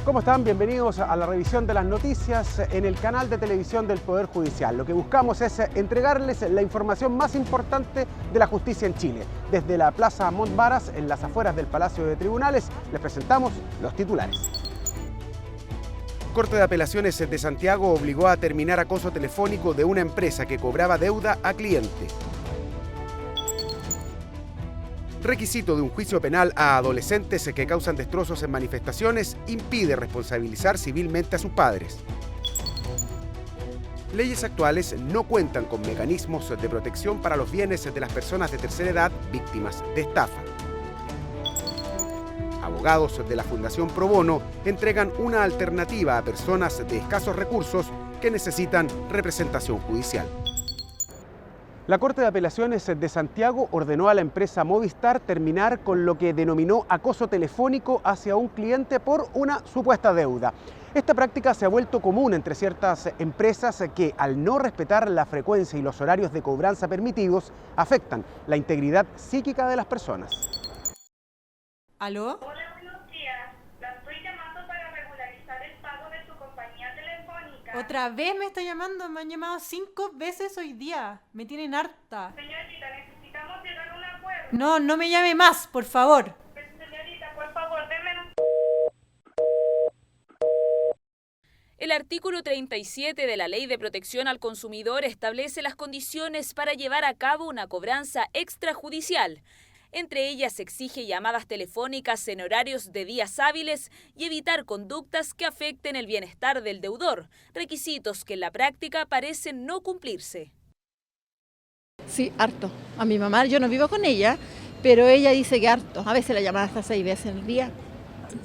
¿Cómo están? Bienvenidos a la revisión de las noticias en el canal de televisión del Poder Judicial. Lo que buscamos es entregarles la información más importante de la justicia en Chile. Desde la Plaza Montbaras, en las afueras del Palacio de Tribunales, les presentamos los titulares. Corte de Apelaciones de Santiago obligó a terminar acoso telefónico de una empresa que cobraba deuda a cliente. Requisito de un juicio penal a adolescentes que causan destrozos en manifestaciones impide responsabilizar civilmente a sus padres. Leyes actuales no cuentan con mecanismos de protección para los bienes de las personas de tercera edad víctimas de estafa. Abogados de la Fundación Pro Bono entregan una alternativa a personas de escasos recursos que necesitan representación judicial. La Corte de Apelaciones de Santiago ordenó a la empresa Movistar terminar con lo que denominó acoso telefónico hacia un cliente por una supuesta deuda. Esta práctica se ha vuelto común entre ciertas empresas que, al no respetar la frecuencia y los horarios de cobranza permitidos, afectan la integridad psíquica de las personas. ¿Aló? Hola, buenos días. La estoy llamando para regularizar el pago de su compañía telefónica. ¿Otra vez me está llamando? Me han llamado 5 veces hoy día. Me tienen harta. Señorita, necesitamos llegar a un acuerdo. No me llame más, por favor. Señorita, por favor, denme un... El artículo 37 de la Ley de Protección al Consumidor establece las condiciones para llevar a cabo una cobranza extrajudicial. Entre ellas se exige llamadas telefónicas en horarios de días hábiles y evitar conductas que afecten el bienestar del deudor, requisitos que en la práctica parecen no cumplirse. Sí, harto. A mi mamá, yo no vivo con ella, pero ella dice que harto. A veces la llaman hasta 6 veces al día.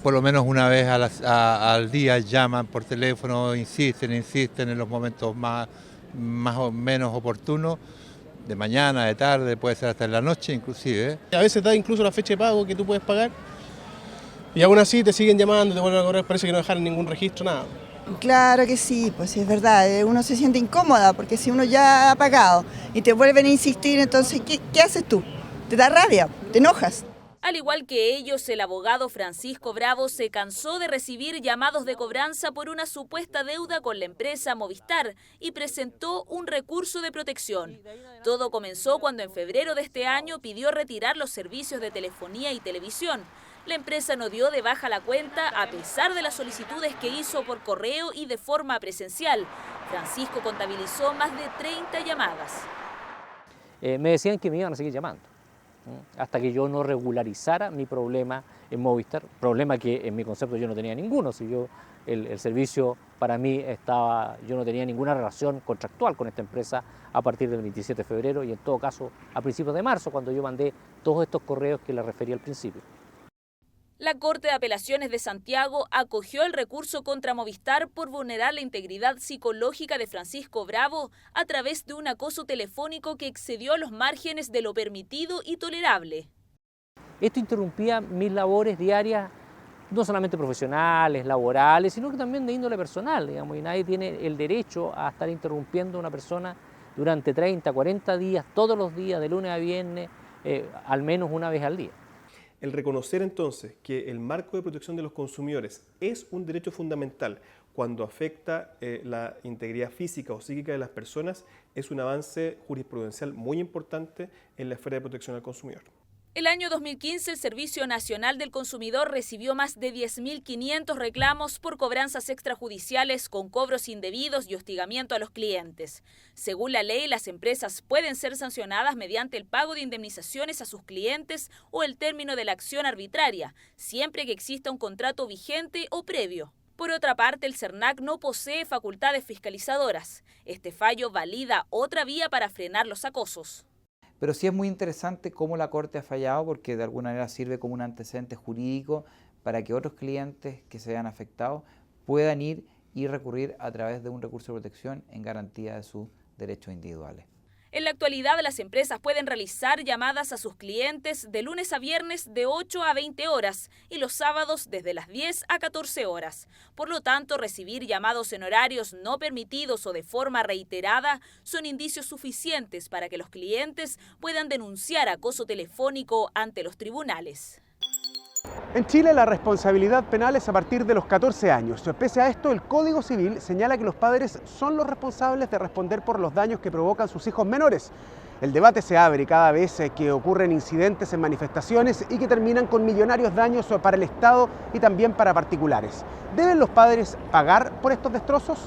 Por lo menos una vez al día llaman por teléfono, insisten en los momentos más o menos oportunos. De mañana, de tarde, puede ser hasta en la noche inclusive. A veces da incluso la fecha de pago que tú puedes pagar y aún así te siguen llamando, te vuelven a cobrar, parece que no dejaron ningún registro, nada. Claro que sí, pues es verdad, uno se siente incómoda porque si uno ya ha pagado y te vuelven a insistir, entonces ¿qué haces tú? Te da rabia, te enojas. Al igual que ellos, el abogado Francisco Bravo se cansó de recibir llamados de cobranza por una supuesta deuda con la empresa Movistar y presentó un recurso de protección. Todo comenzó cuando en febrero de este año pidió retirar los servicios de telefonía y televisión. La empresa no dio de baja la cuenta a pesar de las solicitudes que hizo por correo y de forma presencial. Francisco contabilizó más de 30 llamadas. Me decían que me iban a seguir llamando hasta que yo no regularizara mi problema en Movistar, problema que en mi concepto yo no tenía ninguno, si yo el servicio para mí estaba, yo no tenía ninguna relación contractual con esta empresa a partir del 27 de febrero y en todo caso a principios de marzo cuando yo mandé todos estos correos que les referí al principio. La Corte de Apelaciones de Santiago acogió el recurso contra Movistar por vulnerar la integridad psicológica de Francisco Bravo a través de un acoso telefónico que excedió los márgenes de lo permitido y tolerable. Esto interrumpía mis labores diarias, no solamente profesionales, laborales, sino que también de índole personal, digamos, y nadie tiene el derecho a estar interrumpiendo a una persona durante 30, 40 días, todos los días, de lunes a viernes, al menos una vez al día. El reconocer entonces que el marco de protección de los consumidores es un derecho fundamental cuando afecta la integridad física o psíquica de las personas es un avance jurisprudencial muy importante en la esfera de protección al consumidor. El año 2015, el Servicio Nacional del Consumidor recibió más de 10.500 reclamos por cobranzas extrajudiciales con cobros indebidos y hostigamiento a los clientes. Según la ley, las empresas pueden ser sancionadas mediante el pago de indemnizaciones a sus clientes o el término de la acción arbitraria, siempre que exista un contrato vigente o previo. Por otra parte, el CERNAC no posee facultades fiscalizadoras. Este fallo valida otra vía para frenar los acosos. Pero sí es muy interesante cómo la Corte ha fallado porque de alguna manera sirve como un antecedente jurídico para que otros clientes que se vean afectados puedan ir y recurrir a través de un recurso de protección en garantía de sus derechos individuales. En la actualidad, las empresas pueden realizar llamadas a sus clientes de lunes a viernes de 8 a 20 horas y los sábados desde las 10 a 14 horas. Por lo tanto, recibir llamados en horarios no permitidos o de forma reiterada son indicios suficientes para que los clientes puedan denunciar acoso telefónico ante los tribunales. En Chile la responsabilidad penal es a partir de los 14 años. Pese a esto, el Código Civil señala que los padres son los responsables de responder por los daños que provocan sus hijos menores. El debate se abre cada vez que ocurren incidentes en manifestaciones y que terminan con millonarios daños para el Estado y también para particulares. ¿Deben los padres pagar por estos destrozos?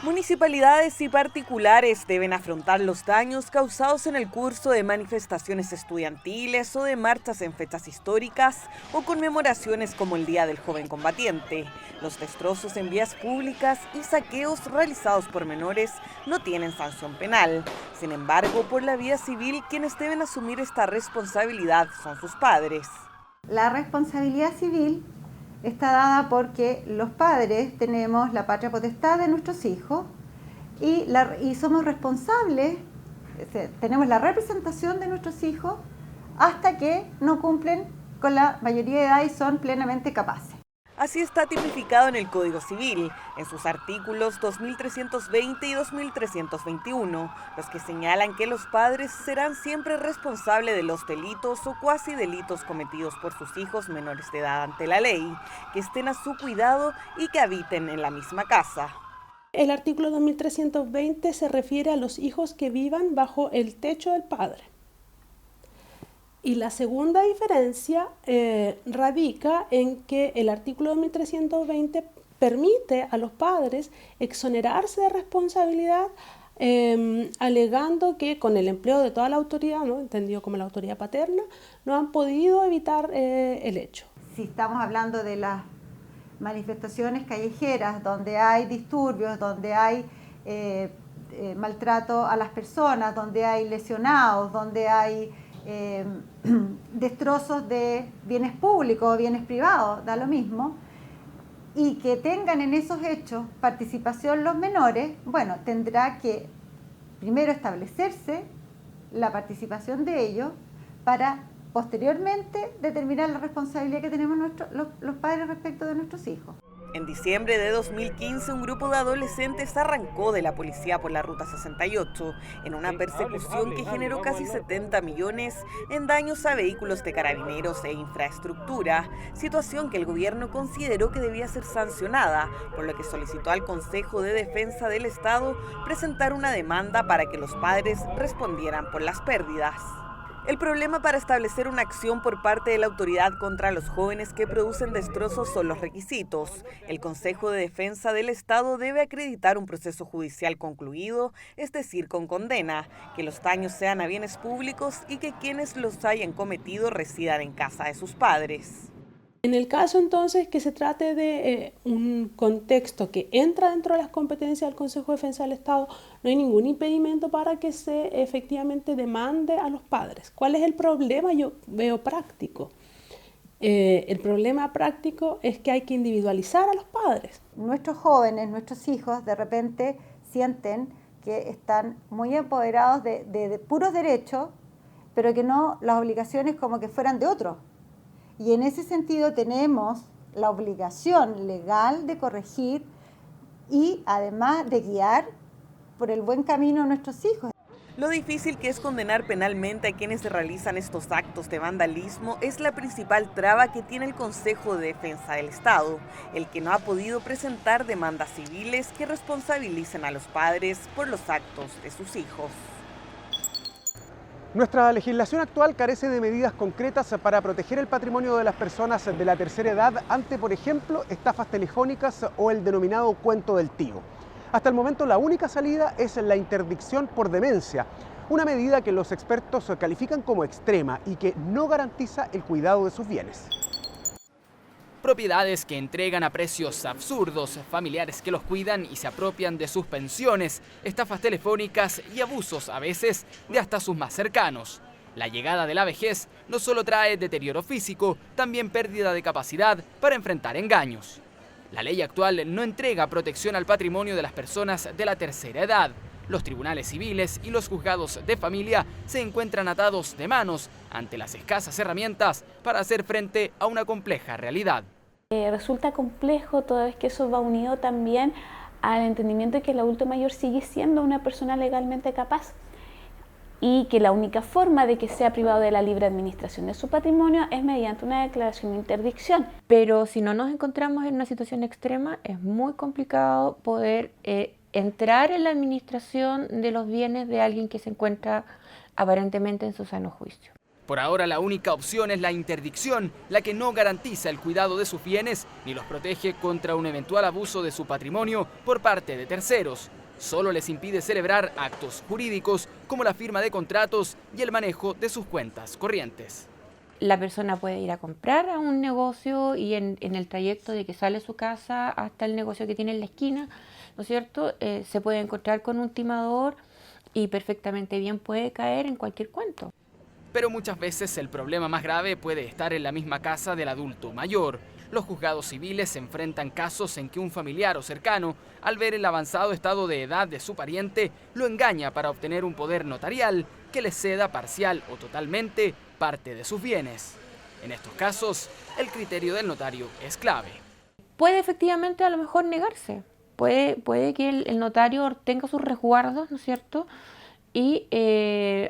Municipalidades y particulares deben afrontar los daños causados en el curso de manifestaciones estudiantiles o de marchas en fechas históricas o conmemoraciones como el Día del Joven Combatiente. Los destrozos en vías públicas y saqueos realizados por menores no tienen sanción penal. Sin embargo, por la vía civil, quienes deben asumir esta responsabilidad son sus padres. La responsabilidad civil está dada porque los padres tenemos la patria potestad de nuestros hijos y somos responsables, tenemos la representación de nuestros hijos hasta que no cumplen con la mayoría de edad y son plenamente capaces. Así está tipificado en el Código Civil, en sus artículos 2320 y 2321, los que señalan que los padres serán siempre responsables de los delitos o cuasi delitos cometidos por sus hijos menores de edad ante la ley, que estén a su cuidado y que habiten en la misma casa. El artículo 2320 se refiere a los hijos que vivan bajo el techo del padre. Y la segunda diferencia radica en que el artículo 2320 permite a los padres exonerarse de responsabilidad alegando que con el empleo de toda la autoridad, ¿no?, entendido como la autoridad paterna, no han podido evitar el hecho. Si estamos hablando de las manifestaciones callejeras, donde hay disturbios, donde hay maltrato a las personas, donde hay lesionados, donde hay destrozos de bienes públicos o bienes privados, da lo mismo, y que tengan en esos hechos participación los menores, bueno, tendrá que primero establecerse la participación de ellos para posteriormente determinar la responsabilidad que tenemos los padres respecto de nuestros hijos. En diciembre de 2015, un grupo de adolescentes arrancó de la policía por la Ruta 68 en una persecución que generó casi 70 millones en daños a vehículos de carabineros e infraestructura, situación que el gobierno consideró que debía ser sancionada, por lo que solicitó al Consejo de Defensa del Estado presentar una demanda para que los padres respondieran por las pérdidas. El problema para establecer una acción por parte de la autoridad contra los jóvenes que producen destrozos son los requisitos. El Consejo de Defensa del Estado debe acreditar un proceso judicial concluido, es decir, con condena, que los daños sean a bienes públicos y que quienes los hayan cometido residan en casa de sus padres. En el caso entonces que se trate de un contexto que entra dentro de las competencias del Consejo de Defensa del Estado, no hay ningún impedimento para que se efectivamente demande a los padres. ¿Cuál es el problema? Yo veo práctico. El problema práctico es que hay que individualizar a los padres. Nuestros jóvenes, nuestros hijos, de repente sienten que están muy empoderados de puros derechos, pero que no las obligaciones como que fueran de otros. Y en ese sentido tenemos la obligación legal de corregir y además de guiar por el buen camino a nuestros hijos. Lo difícil que es condenar penalmente a quienes realizan estos actos de vandalismo es la principal traba que tiene el Consejo de Defensa del Estado, el que no ha podido presentar demandas civiles que responsabilicen a los padres por los actos de sus hijos. Nuestra legislación actual carece de medidas concretas para proteger el patrimonio de las personas de la tercera edad ante, por ejemplo, estafas telefónicas o el denominado cuento del tío. Hasta el momento la única salida es la interdicción por demencia, una medida que los expertos califican como extrema y que no garantiza el cuidado de sus bienes. Propiedades que entregan a precios absurdos, familiares que los cuidan y se apropian de sus pensiones, estafas telefónicas y abusos a veces de hasta sus más cercanos. La llegada de la vejez no solo trae deterioro físico, también pérdida de capacidad para enfrentar engaños. La ley actual no entrega protección al patrimonio de las personas de la tercera edad. Los tribunales civiles y los juzgados de familia se encuentran atados de manos ante las escasas herramientas para hacer frente a una compleja realidad. Resulta complejo toda vez que eso va unido también al entendimiento de que el adulto mayor sigue siendo una persona legalmente capaz. y que la única forma de que sea privado de la libre administración de su patrimonio es mediante una declaración de interdicción. Pero si no nos encontramos en una situación extrema, es muy complicado poder entrar en la administración de los bienes de alguien que se encuentra aparentemente en su sano juicio. Por ahora la única opción es la interdicción, la que no garantiza el cuidado de sus bienes ni los protege contra un eventual abuso de su patrimonio por parte de terceros. Solo les impide celebrar actos jurídicos como la firma de contratos y el manejo de sus cuentas corrientes. La persona puede ir a comprar a un negocio y en el trayecto de que sale de su casa hasta el negocio que tiene en la esquina, ¿no es cierto?, se puede encontrar con un timador y perfectamente bien puede caer en cualquier cuento. Pero muchas veces el problema más grave puede estar en la misma casa del adulto mayor. Los juzgados civiles se enfrentan casos en que un familiar o cercano, al ver el avanzado estado de edad de su pariente, lo engaña para obtener un poder notarial que le ceda parcial o totalmente parte de sus bienes. En estos casos, el criterio del notario es clave. Puede efectivamente a lo mejor negarse, puede que el notario tenga sus resguardos, ¿no es cierto?, y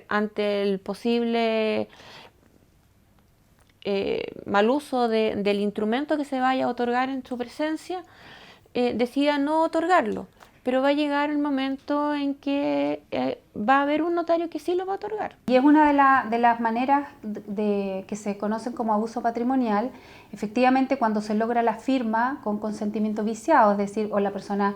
ante el posible mal uso del instrumento que se vaya a otorgar en su presencia, decida no otorgarlo. Pero va a llegar el momento en que va a haber un notario que sí lo va a otorgar. Y es una de las maneras que se conocen como abuso patrimonial, efectivamente cuando se logra la firma con consentimiento viciado, es decir, o la persona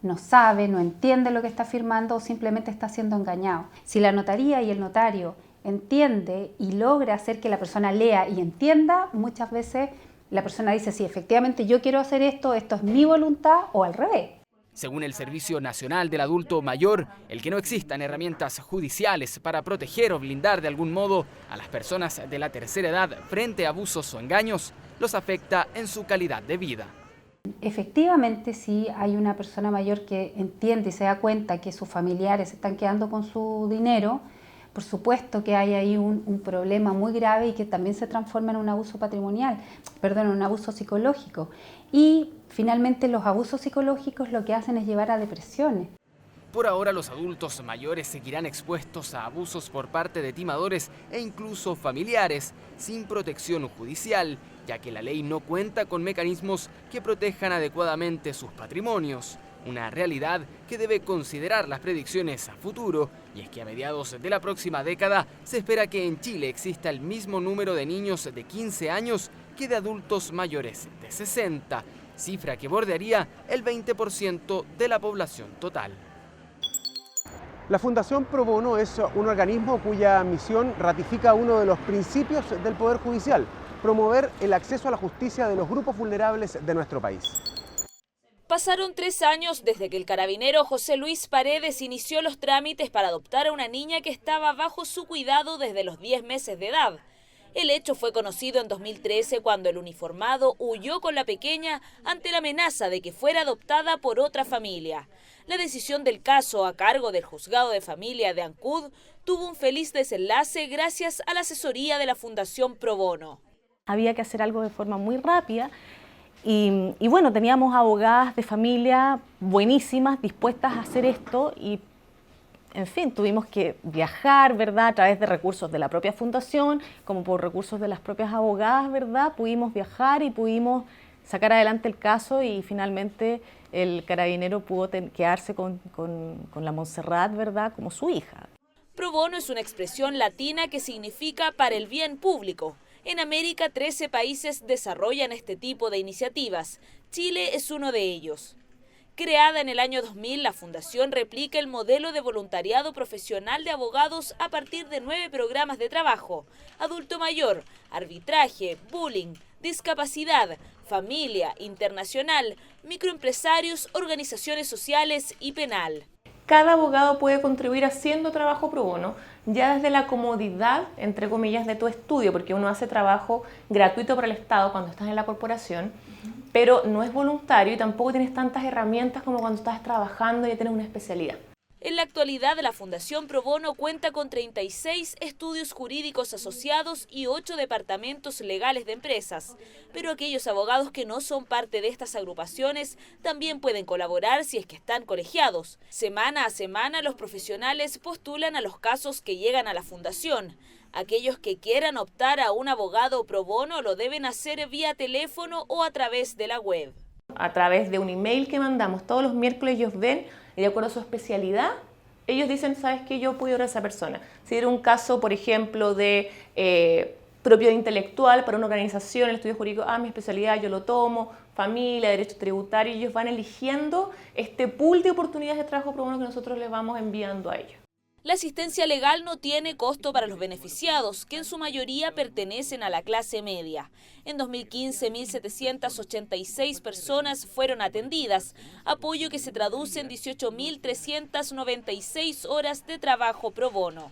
no sabe, no entiende lo que está firmando o simplemente está siendo engañado. Si la notaría y el notario entiende y logra hacer que la persona lea y entienda, muchas veces la persona dice, sí, efectivamente yo quiero hacer esto es mi voluntad, o al revés. Según el Servicio Nacional del Adulto Mayor, el que no existan herramientas judiciales para proteger o blindar de algún modo a las personas de la tercera edad frente a abusos o engaños, los afecta en su calidad de vida. Efectivamente, si hay una persona mayor que entiende y se da cuenta que sus familiares se están quedando con su dinero, por supuesto que hay ahí un problema muy grave y que también se transforma en un abuso patrimonial, en un abuso psicológico. Y finalmente los abusos psicológicos lo que hacen es llevar a depresiones. Por ahora los adultos mayores seguirán expuestos a abusos por parte de timadores e incluso familiares sin protección judicial, ya que la ley no cuenta con mecanismos que protejan adecuadamente sus patrimonios. Una realidad que debe considerar las predicciones a futuro, y es que a mediados de la próxima década se espera que en Chile exista el mismo número de niños de 15 años que de adultos mayores de 60, cifra que bordearía el 20% de la población total. La Fundación Pro Bono es un organismo cuya misión ratifica uno de los principios del Poder Judicial: promover el acceso a la justicia de los grupos vulnerables de nuestro país. Pasaron 3 años desde que el carabinero José Luis Paredes inició los trámites para adoptar a una niña que estaba bajo su cuidado desde los 10 meses de edad. El hecho fue conocido en 2013 cuando el uniformado huyó con la pequeña ante la amenaza de que fuera adoptada por otra familia. La decisión del caso, a cargo del Juzgado de Familia de Ancud, tuvo un feliz desenlace gracias a la asesoría de la Fundación Pro Bono. Había que hacer algo de forma muy rápida y bueno, teníamos abogadas de familia buenísimas, dispuestas a hacer esto y, en fin, tuvimos que viajar, ¿verdad?, a través de recursos de la propia fundación, como por recursos de las propias abogadas, ¿verdad?, pudimos viajar y pudimos sacar adelante el caso y finalmente el carabinero pudo quedarse con la Montserrat, ¿verdad?, como su hija. Pro bono es una expresión latina que significa para el bien público. En América, 13 países desarrollan este tipo de iniciativas. Chile es uno de ellos. Creada en el año 2000, la Fundación replica el modelo de voluntariado profesional de abogados a partir de 9 programas de trabajo: adulto mayor, arbitraje, bullying, discapacidad, familia, internacional, microempresarios, organizaciones sociales y penal. Cada abogado puede contribuir haciendo trabajo pro bono, ya desde la comodidad, entre comillas, de tu estudio, porque uno hace trabajo gratuito para el Estado cuando estás en la corporación, pero no es voluntario y tampoco tienes tantas herramientas como cuando estás trabajando y ya tienes una especialidad. En la actualidad, la Fundación Pro Bono cuenta con 36 estudios jurídicos asociados y 8 departamentos legales de empresas. Pero aquellos abogados que no son parte de estas agrupaciones también pueden colaborar si es que están colegiados. Semana a semana, los profesionales postulan a los casos que llegan a la Fundación. Aquellos que quieran optar a un abogado pro bono lo deben hacer vía teléfono o a través de la web. A través de un email que mandamos todos los miércoles, ellos ven y de acuerdo a su especialidad, ellos dicen, ¿sabes qué? Yo puedo ir a esa persona. Si era un caso, por ejemplo, de propiedad intelectual para una organización, el estudio jurídico, mi especialidad, yo lo tomo, familia, derecho tributario, ellos van eligiendo este pool de oportunidades de trabajo pro bono que nosotros les vamos enviando a ellos. La asistencia legal no tiene costo para los beneficiados, que en su mayoría pertenecen a la clase media. En 2015, 1.786 personas fueron atendidas, apoyo que se traduce en 18.396 horas de trabajo pro bono.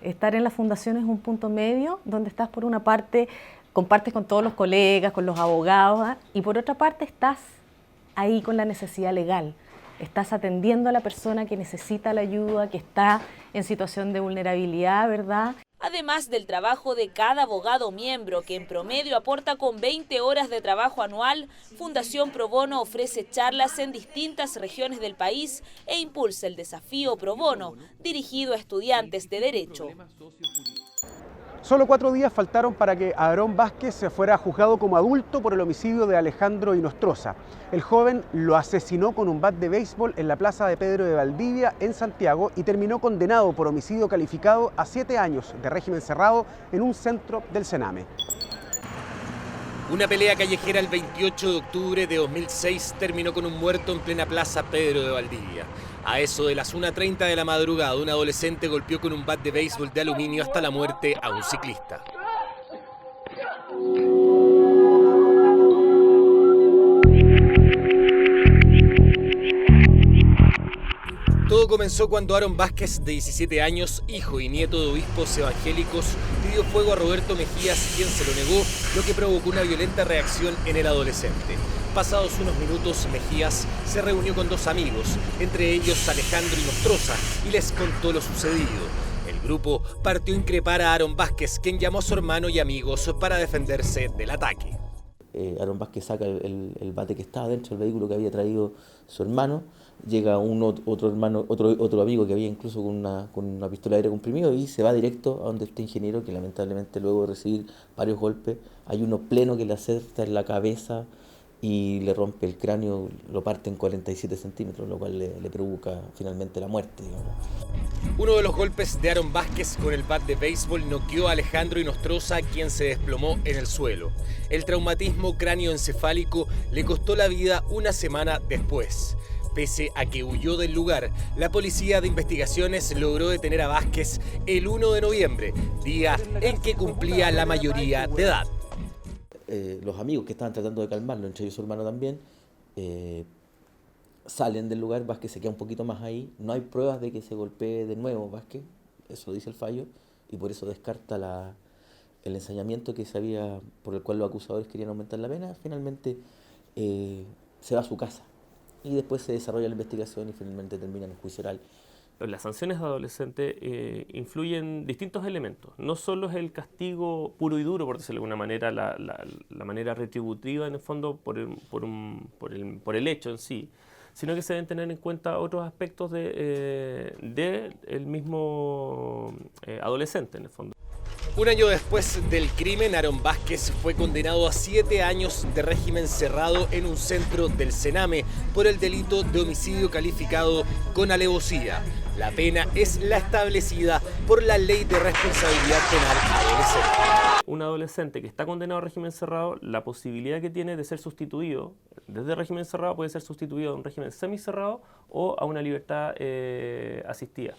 Estar en la fundación es un punto medio donde estás por una parte, compartes con todos los colegas, con los abogados, y por otra parte estás ahí con la necesidad legal. Estás atendiendo a la persona que necesita la ayuda, que está en situación de vulnerabilidad, ¿verdad? Además del trabajo de cada abogado miembro, que en promedio aporta con 20 horas de trabajo anual, Fundación Pro Bono ofrece charlas en distintas regiones del país e impulsa el desafío Pro Bono, dirigido a estudiantes de Derecho. Solo 4 días faltaron para que Aarón Vázquez fuera juzgado como adulto por el homicidio de Alejandro Inostroza. El joven lo asesinó con un bat de béisbol en la plaza de Pedro de Valdivia, en Santiago, y terminó condenado por homicidio calificado a 7 años de régimen cerrado en un centro del Sename. Una pelea callejera el 28 de octubre de 2006 terminó con un muerto en plena plaza Pedro de Valdivia. A eso de las 1:30 de la madrugada, un adolescente golpeó con un bat de béisbol de aluminio hasta la muerte a un ciclista. Todo comenzó cuando Aarón Vázquez, de 17 años, hijo y nieto de obispos evangélicos, pidió fuego a Roberto Mejías, quien se lo negó, lo que provocó una violenta reacción en el adolescente. Pasados unos minutos, Mejías se reunió con 2 amigos, entre ellos Alejandro Inostroza, y les contó lo sucedido. El grupo partió a increpar a Aarón Vázquez, quien llamó a su hermano y amigos para defenderse del ataque. Aarón Vázquez saca el bate que estaba dentro del vehículo que había traído su hermano. Llega otro amigo que había incluso con una pistola de aire comprimido y se va directo a donde está el ingeniero, que lamentablemente luego de recibir varios golpes, hay uno pleno que le acerta en la cabeza y le rompe el cráneo, lo parte en 47 centímetros, lo cual le provoca finalmente la muerte, digamos. Uno de los golpes de Aarón Vázquez con el bat de béisbol noqueó a Alejandro Inostroza, quien se desplomó en el suelo. El traumatismo cráneoencefálico le costó la vida una semana después. Pese a que huyó del lugar, la Policía de Investigaciones logró detener a Vázquez el 1 de noviembre, día en que cumplía la mayoría de edad. Los amigos que estaban tratando de calmarlo, entre ellos su hermano también, salen del lugar. Vázquez se queda un poquito más ahí. No hay pruebas de que se golpee de nuevo Vázquez, eso dice el fallo, y por eso descarta el ensañamiento por el cual los acusadores querían aumentar la pena. Finalmente se va a su casa y después se desarrolla la investigación y finalmente termina en el juicio oral. Las sanciones de adolescentes influyen distintos elementos. No solo es el castigo puro y duro, por decirlo de alguna manera, la manera retributiva en el fondo por el hecho en sí, sino que se deben tener en cuenta otros aspectos del mismo adolescente en el fondo. Un año después del crimen, Aarón Vázquez fue condenado a 7 años de régimen cerrado en un centro del Sename por el delito de homicidio calificado con alevosía. La pena es la establecida por la Ley de Responsabilidad Penal Adolescente. Un adolescente que está condenado a régimen cerrado, la posibilidad que tiene de ser sustituido desde régimen cerrado puede ser sustituido a un régimen semicerrado o a una libertad asistida.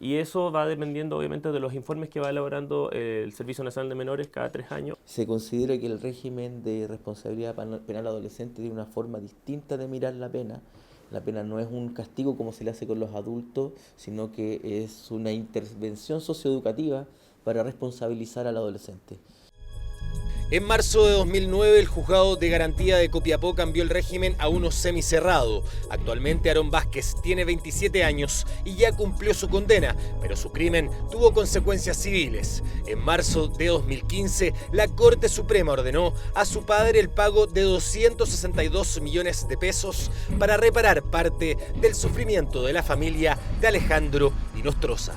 Y eso va dependiendo obviamente de los informes que va elaborando el Servicio Nacional de Menores cada 3 años. Se considera que el régimen de responsabilidad penal adolescente tiene una forma distinta de mirar la pena. La pena no es un castigo como se le hace con los adultos, sino que es una intervención socioeducativa para responsabilizar al adolescente. En marzo de 2009, el juzgado de garantía de Copiapó cambió el régimen a uno semicerrado. Actualmente, Aarón Vázquez tiene 27 años y ya cumplió su condena, pero su crimen tuvo consecuencias civiles. En marzo de 2015, la Corte Suprema ordenó a su padre el pago de 262 millones de pesos para reparar parte del sufrimiento de la familia de Alejandro Inostroza.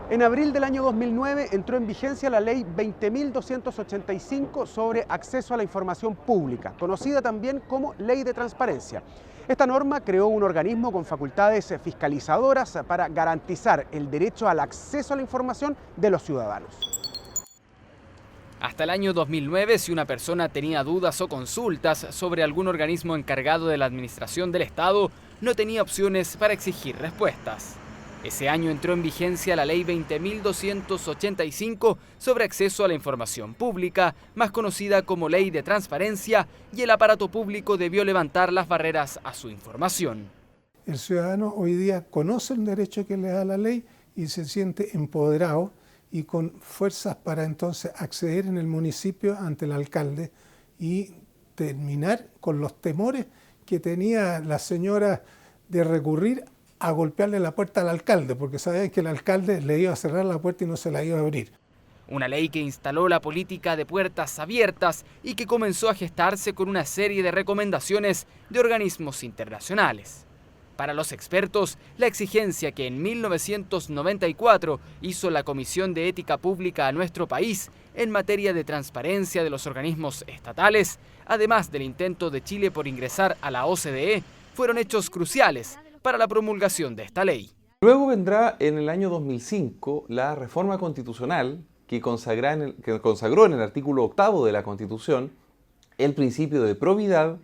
En abril del año 2009 entró en vigencia la ley 20.285 sobre acceso a la información pública, conocida también como Ley de Transparencia. Esta norma creó un organismo con facultades fiscalizadoras para garantizar el derecho al acceso a la información de los ciudadanos. Hasta el año 2009, si una persona tenía dudas o consultas sobre algún organismo encargado de la administración del Estado, no tenía opciones para exigir respuestas. Ese año entró en vigencia la Ley 20.285 sobre acceso a la información pública, más conocida como Ley de Transparencia, y el aparato público debió levantar las barreras a su información. El ciudadano hoy día conoce el derecho que le da la ley y se siente empoderado y con fuerzas para entonces acceder en el municipio ante el alcalde y terminar con los temores que tenía la señora de recurrir a golpearle la puerta al alcalde, porque sabían que el alcalde le iba a cerrar la puerta y no se la iba a abrir. Una ley que instaló la política de puertas abiertas y que comenzó a gestarse con una serie de recomendaciones de organismos internacionales. Para los expertos, la exigencia que en 1994 hizo la Comisión de Ética Pública a nuestro país en materia de transparencia de los organismos estatales, además del intento de Chile por ingresar a la OCDE, fueron hechos cruciales para la promulgación de esta ley. Luego vendrá en el año 2005 la reforma constitucional que consagró en el artículo 8 de la Constitución el principio de probidad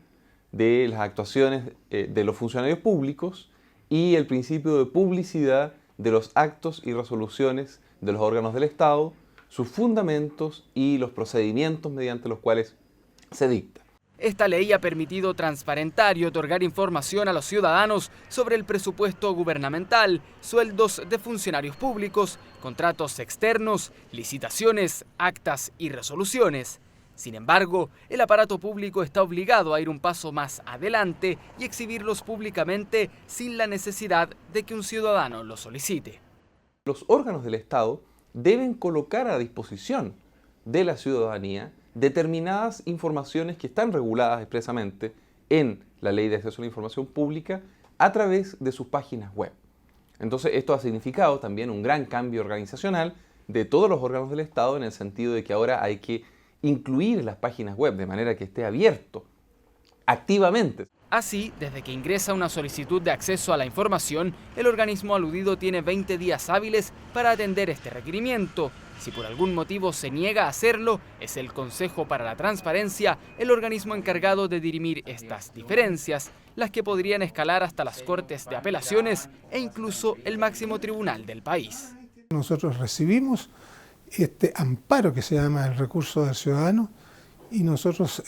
de las actuaciones de los funcionarios públicos y el principio de publicidad de los actos y resoluciones de los órganos del Estado, sus fundamentos y los procedimientos mediante los cuales se dicta. Esta ley ha permitido transparentar y otorgar información a los ciudadanos sobre el presupuesto gubernamental, sueldos de funcionarios públicos, contratos externos, licitaciones, actas y resoluciones. Sin embargo, el aparato público está obligado a ir un paso más adelante y exhibirlos públicamente sin la necesidad de que un ciudadano lo solicite. Los órganos del Estado deben colocar a disposición de la ciudadanía determinadas informaciones que están reguladas expresamente en la Ley de Acceso a la Información Pública a través de sus páginas web. Entonces, esto ha significado también un gran cambio organizacional de todos los órganos del Estado en el sentido de que ahora hay que incluir las páginas web de manera que esté abierto activamente. Así, desde que ingresa una solicitud de acceso a la información, el organismo aludido tiene 20 días hábiles para atender este requerimiento. Si por algún motivo se niega a hacerlo, es el Consejo para la Transparencia el organismo encargado de dirimir estas diferencias, las que podrían escalar hasta las Cortes de Apelaciones e incluso el máximo tribunal del país. Nosotros recibimos este amparo que se llama el recurso del ciudadano y nosotros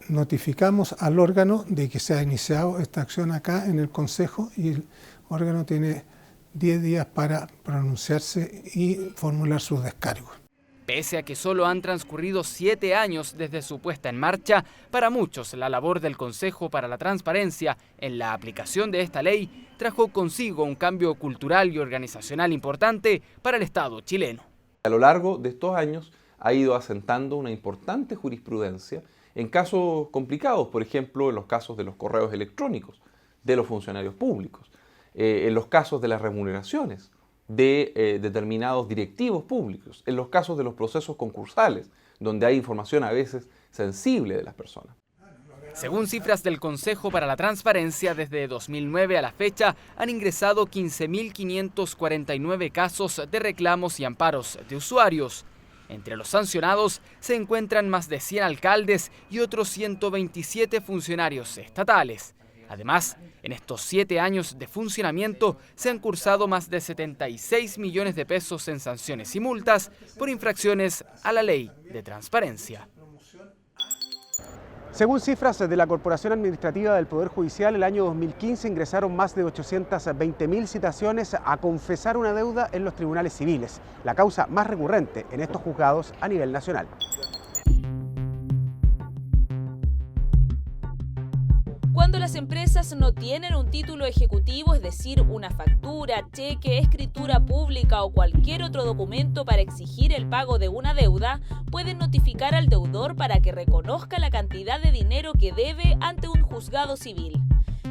notificamos al órgano de que se ha iniciado esta acción acá en el Consejo y el órgano tiene 10 días para pronunciarse y formular sus descargos. Pese a que solo han transcurrido 7 años desde su puesta en marcha, para muchos la labor del Consejo para la Transparencia en la aplicación de esta ley trajo consigo un cambio cultural y organizacional importante para el Estado chileno. A lo largo de estos años ha ido asentando una importante jurisprudencia en casos complicados, por ejemplo, en los casos de los correos electrónicos de los funcionarios públicos, en los casos de las remuneraciones de determinados directivos públicos, en los casos de los procesos concursales, donde hay información a veces sensible de las personas. Según cifras del Consejo para la Transparencia, desde 2009 a la fecha han ingresado 15.549 casos de reclamos y amparos de usuarios. Entre los sancionados se encuentran más de 100 alcaldes y otros 127 funcionarios estatales. Además, en estos 7 años de funcionamiento se han cursado más de 76 millones de pesos en sanciones y multas por infracciones a la Ley de Transparencia. Según cifras de la Corporación Administrativa del Poder Judicial, el año 2015 ingresaron más de 820.000 citaciones a confesar una deuda en los tribunales civiles, la causa más recurrente en estos juzgados a nivel nacional. Cuando las empresas no tienen un título ejecutivo, es decir, una factura, cheque, escritura pública o cualquier otro documento para exigir el pago de una deuda, pueden notificar al deudor para que reconozca la cantidad de dinero que debe ante un juzgado civil.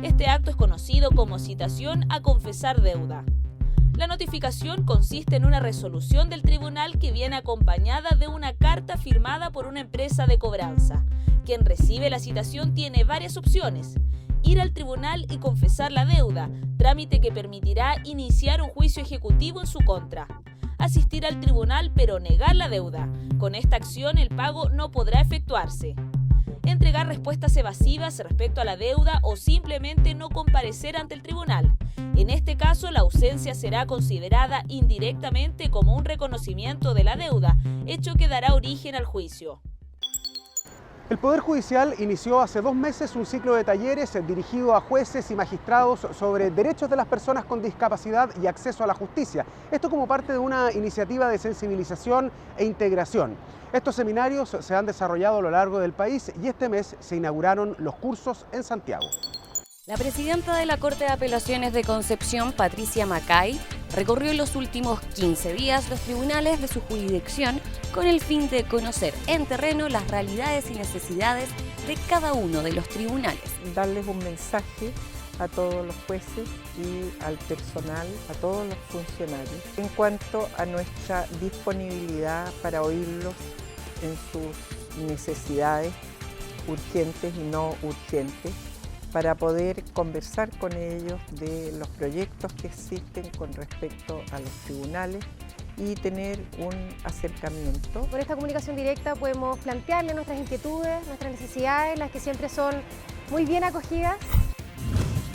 Este acto es conocido como citación a confesar deuda. La notificación consiste en una resolución del tribunal que viene acompañada de una carta firmada por una empresa de cobranza. Quien recibe la citación tiene varias opciones: ir al tribunal y confesar la deuda, trámite que permitirá iniciar un juicio ejecutivo en su contra; asistir al tribunal pero negar la deuda. Con esta acción el pago no podrá efectuarse; entregar respuestas evasivas respecto a la deuda o simplemente no comparecer ante el tribunal. En este caso, la ausencia será considerada indirectamente como un reconocimiento de la deuda, hecho que dará origen al juicio. El Poder Judicial inició hace 2 meses un ciclo de talleres dirigido a jueces y magistrados sobre derechos de las personas con discapacidad y acceso a la justicia. Esto como parte de una iniciativa de sensibilización e integración. Estos seminarios se han desarrollado a lo largo del país y este mes se inauguraron los cursos en Santiago. La presidenta de la Corte de Apelaciones de Concepción, Patricia Macay, recorrió en los últimos 15 días los tribunales de su jurisdicción con el fin de conocer en terreno las realidades y necesidades de cada uno de los tribunales. Darles un mensaje a todos los jueces y al personal, a todos los funcionarios, en cuanto a nuestra disponibilidad para oírlos en sus necesidades urgentes y no urgentes, para poder conversar con ellos de los proyectos que existen con respecto a los tribunales y tener un acercamiento. Con esta comunicación directa podemos plantearle nuestras inquietudes, nuestras necesidades, las que siempre son muy bien acogidas.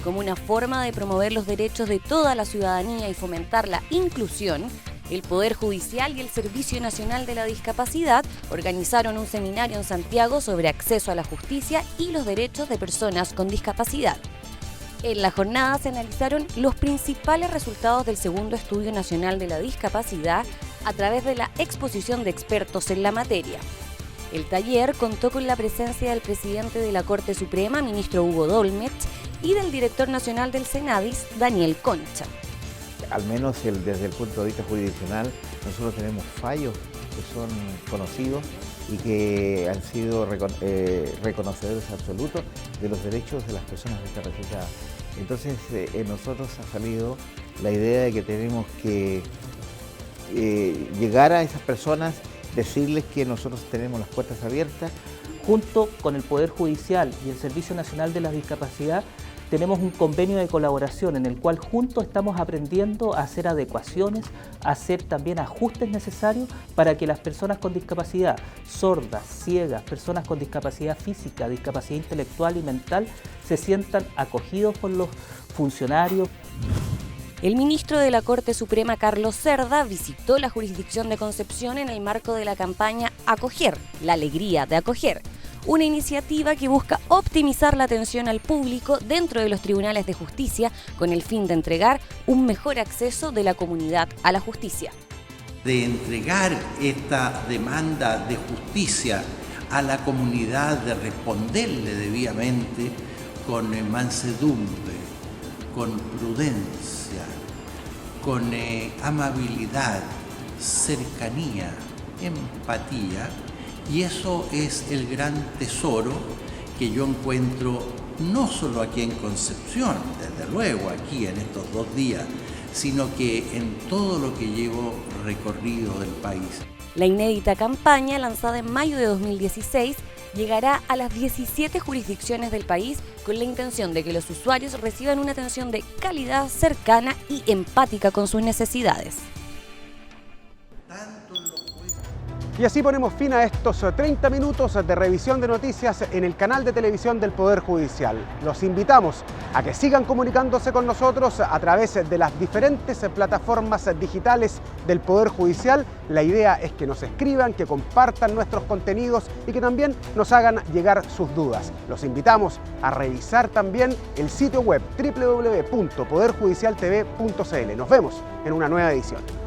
Como una forma de promover los derechos de toda la ciudadanía y fomentar la inclusión, el Poder Judicial y el Servicio Nacional de la Discapacidad organizaron un seminario en Santiago sobre acceso a la justicia y los derechos de personas con discapacidad. En la jornada se analizaron los principales resultados del Segundo Estudio Nacional de la Discapacidad a través de la exposición de expertos en la materia. El taller contó con la presencia del presidente de la Corte Suprema, ministro Hugo Dolmetsch, y del director nacional del Senadis, Daniel Concha. Al menos desde el punto de vista jurisdiccional, nosotros tenemos fallos que son conocidos y que han sido reconocedores absolutos de los derechos de las personas discapacitadas. Entonces, en nosotros ha salido la idea de que tenemos que llegar a esas personas, decirles que nosotros tenemos las puertas abiertas. Junto con el Poder Judicial y el Servicio Nacional de la Discapacidad, tenemos un convenio de colaboración en el cual juntos estamos aprendiendo a hacer adecuaciones, a hacer también ajustes necesarios para que las personas con discapacidad, sordas, ciegas, personas con discapacidad física, discapacidad intelectual y mental, se sientan acogidos por los funcionarios. El ministro de la Corte Suprema, Carlos Cerda, visitó la jurisdicción de Concepción en el marco de la campaña Acoger, la alegría de acoger, una iniciativa que busca optimizar la atención al público dentro de los tribunales de justicia con el fin de entregar un mejor acceso de la comunidad a la justicia. De entregar esta demanda de justicia a la comunidad, de responderle debidamente con mansedumbre, con prudencia, con amabilidad, cercanía, empatía. Y eso es el gran tesoro que yo encuentro no solo aquí en Concepción, desde luego aquí en estos 2 días, sino que en todo lo que llevo recorrido del país. La inédita campaña, lanzada en mayo de 2016, llegará a las 17 jurisdicciones del país con la intención de que los usuarios reciban una atención de calidad, cercana y empática con sus necesidades. Y así ponemos fin a estos 30 minutos de revisión de noticias en el canal de televisión del Poder Judicial. Los invitamos a que sigan comunicándose con nosotros a través de las diferentes plataformas digitales del Poder Judicial. La idea es que nos escriban, que compartan nuestros contenidos y que también nos hagan llegar sus dudas. Los invitamos a revisar también el sitio web www.poderjudicialtv.cl. Nos vemos en una nueva edición.